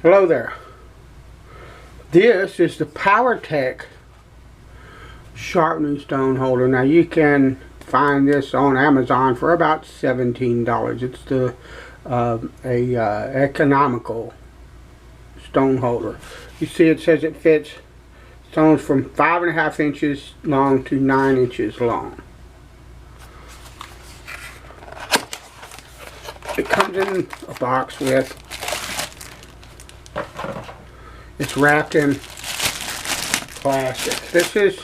Hello there. This is the Powertec sharpening stone holder. Now you can find this on Amazon for about $17. It's the economical stone holder. You see it says it fits stones from 5.5 inches long to 9 inches long. It comes in a box with, it's wrapped in plastic. This is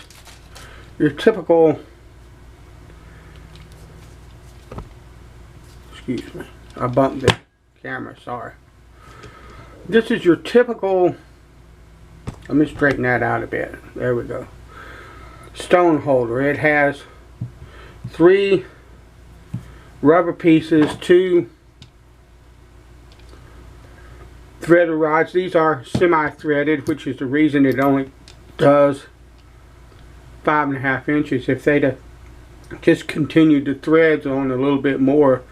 your typical, excuse me, I bumped the camera, sorry. This is your typical, let me straighten that out a bit, there we go, stone holder. It has 3 rubber pieces, 2 threaded rods. These are semi-threaded, which is the reason it only does 5.5 inches. If they'd have just continued the threads on a little bit more,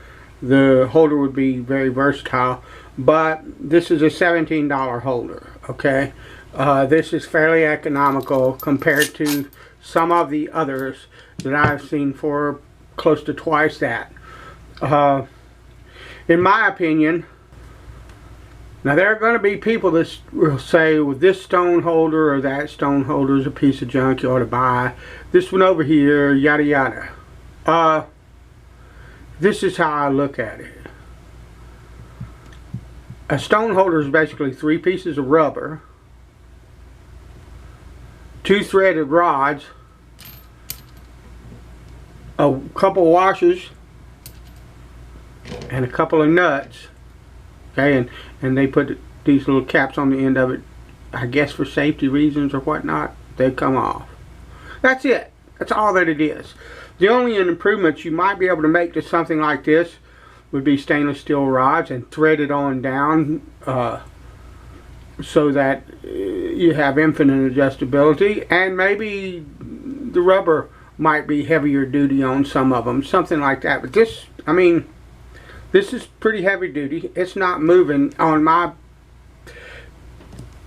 the holder would be very versatile. But this is a $17 holder, okay? This is fairly economical compared to some of the others that I've seen for close to twice that. In my opinion, now there are going to be people that will say, well, this stone holder or that stone holder is a piece of junk, you ought to buy this one over here, yada yada. This is how I look at it. A stone holder is basically 3 pieces of rubber, 2 threaded rods, a couple washers, and a couple of nuts. Okay, and they put these little caps on the end of it, I guess for safety reasons or whatnot. They come off. That's it. That's all that it is. The only improvements you might be able to make to something like this would be stainless steel rods and thread it on down so that you have infinite adjustability, and maybe the rubber might be heavier duty on some of them, something like that. But this, I mean, this is pretty heavy duty. It's not moving on my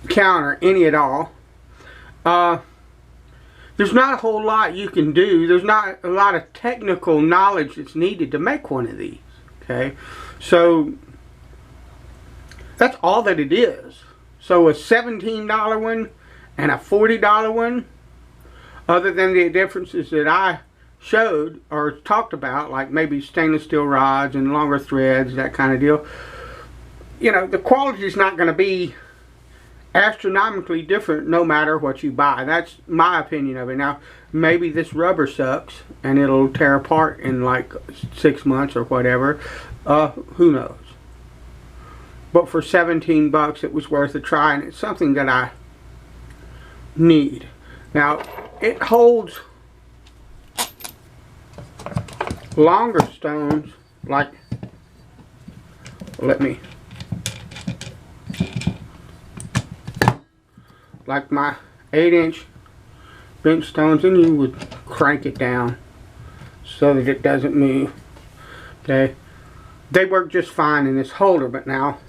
counter any at all. There's not a whole lot you can do. There's not a lot of technical knowledge that's needed to make one of these. Okay, so that's all that it is. So a $17 one and a $40 one, other than the differences that I showed or talked about, like maybe stainless steel rods and longer threads, that kind of deal, you know, the quality is not going to be astronomically different no matter what you buy. That's my opinion of it. Now maybe this rubber sucks and it'll tear apart in like 6 months or whatever, who knows. But for 17 bucks it was worth a try, and it's something that I need. Now it holds longer stones, like, like my 8-inch bench stones, and you would crank it down so that it doesn't move. Okay, they work just fine in this holder. But now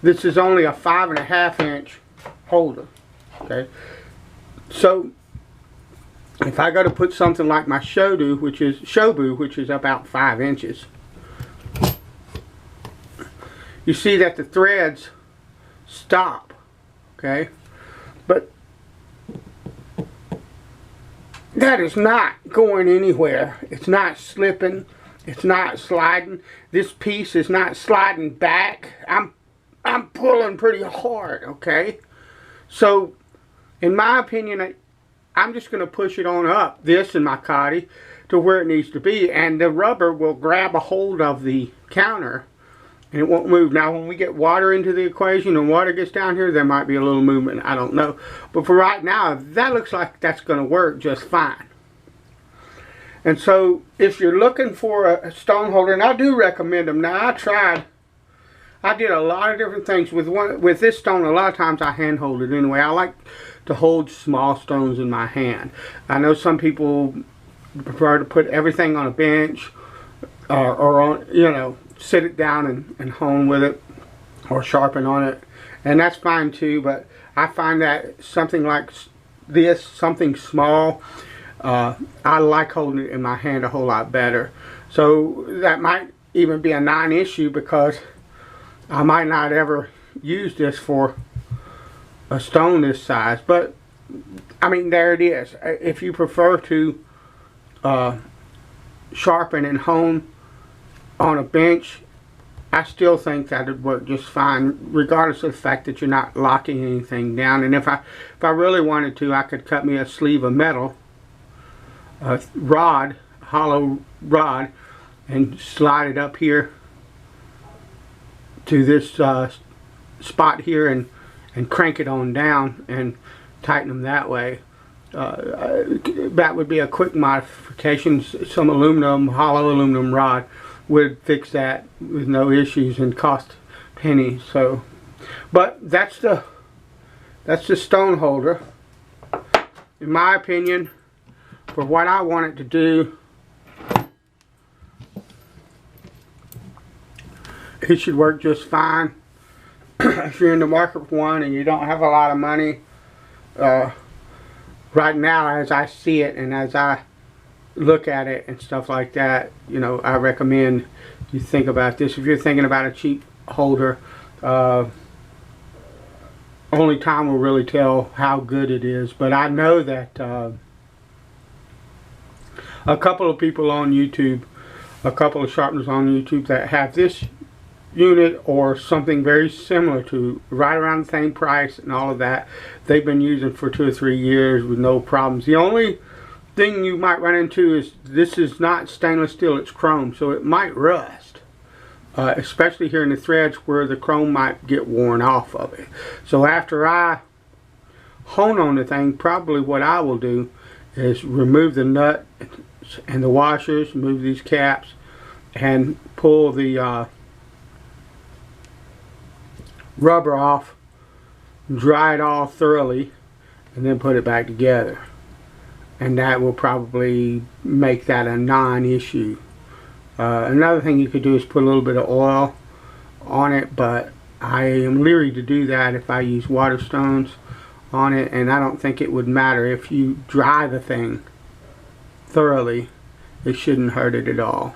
this is only a 5.5 inch holder. Okay, so if I go to put something like my Shobu, which is about 5 inches, you see that the threads stop. Okay, but that is not going anywhere. It's not slipping. It's not sliding. This piece is not sliding back. I'm pulling pretty hard. Okay, so in my opinion, I'm just going to push it on up, this and my cotty, to where it needs to be, and the rubber will grab a hold of the counter and it won't move. Now when we get water into the equation and water gets down here, there might be a little movement, I don't know. But for right now, that looks like that's going to work just fine. And so if you're looking for a stone holder, and I do recommend them. Now I did a lot of different things with this stone. A lot of times I hand hold it anyway. I like to hold small stones in my hand. I know some people prefer to put everything on a bench or on, you know, sit it down and hone with it. or sharpen on it, and that's fine too. But I find that something like this, something small, I like holding it in my hand a whole lot better. So that might even be a non-issue, because I might not ever use this for a stone this size. But I mean, there it is. If you prefer to sharpen and hone on a bench, I still think that it'd work just fine, regardless of the fact that you're not locking anything down. And if I really wanted to, I could cut me a sleeve of metal, a rod, hollow rod, and slide it up here to this spot here, and crank it on down and tighten them that way. That would be a quick modification. Some hollow aluminum rod would fix that with no issues and cost pennies. So, but that's the stone holder. In my opinion, for what I want it to do, it should work just fine. If you're in the market for one and you don't have a lot of money, right now, as I see it and as I look at it and stuff like that, you know, I recommend you think about this. If you're thinking about a cheap holder, only time will really tell how good it is. But I know that a couple of people on YouTube, a couple of sharpeners on YouTube that have this unit or something very similar to, right around the same price and all of that, they've been using for 2 or 3 years with no problems. The only thing you might run into is this is not stainless steel, it's chrome, so it might rust, especially here in the threads where the chrome might get worn off of it. So after I hone on the thing, probably what I will do is remove the nut and the washers, remove these caps, and pull the rubber off, dry it all thoroughly, and then put it back together. And that will probably make that a non-issue. Another thing you could do is put a little bit of oil on it, but I am leery to do that if I use water stones on it, and I don't think it would matter. If you dry the thing thoroughly, it shouldn't hurt it at all.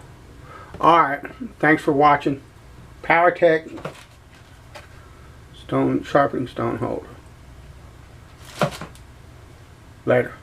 Alright, thanks for watching. Powertec sharpening stone holder. Later.